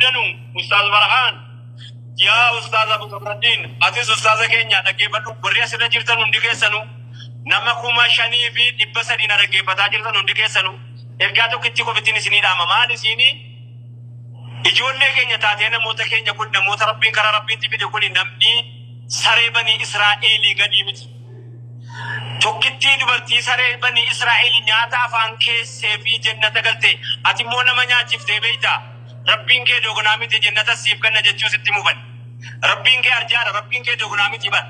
qabdanu Ustaz Farhan. Ya Ustaz Abu Zafruddin, atis Ustaz keenya dhaggeeffadhu warri asirra jirtan hundi keessanu nama 5,000 fi 300 na dhaggeeffataa jirtan hundi keessanu ergaa tokkitti qofittiin isinii dhaama maal isinii ijoollee keenya taatee namoota keenya kun namoota rabbiin karaa rabbiitti fide kun namni saree banii Israa'elii gadi miti. Tokkittii dubartii saree banii Israa'elii nyaata afaan keessee fi jannata galte ati immoo nama nyaachiftee beeyta. Rabbiin kee dogonaa miti jannata siif ganna jechuu sitti muban. Rabbiin kee arjaara rabbiin kee dogonaa miti ban.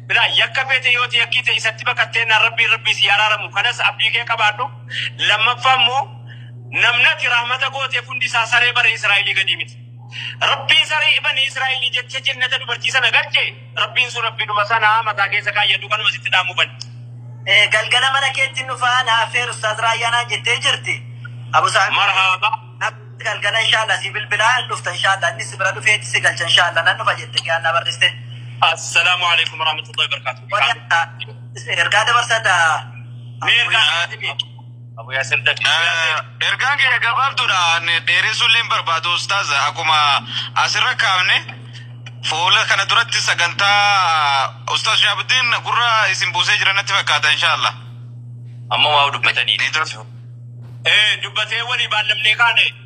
Bila yakka feete yooti yakkite isatti baqattee na rabbii si araaramu kanas abdii kee qabaadhu. Lammaffaa immoo namnati rahmata gooteef hundi isaa saree bara Israa'elii gadi miti. Rabbiin saree banii Israa'elii jecha jannata dubartii sana galche rabbiin sun rabbiidhuma sana mataa keessa kaayyadhu kanuma sitti dhaamu ban. Galgala mana keetti nufaa naafeer Ustaaz Raayyaanaa jettee jirti. Abu Sa'id. Marhaba. Galgala inshallah si bilbilaan dhufta inshallah inni si bira dhufeetti si galcha inshallah nan dhufa jette kiyaan na barriste. Assalamu alaikum warahmatullahi wabarakatuh. Ergaa dabarsada. Abu Yasir Daki. Ergaan kee gabaabduudhaan dheeressuullee barbaadu Ustaaz akkuma asirra kaafne fuula kana duratti sagantaa Ustaaz Shahabuddin gurra isin buusee jiran natti fakkaata inshallah. Amma waa dubbatanii. Dubbatee walii baallamnee kaane.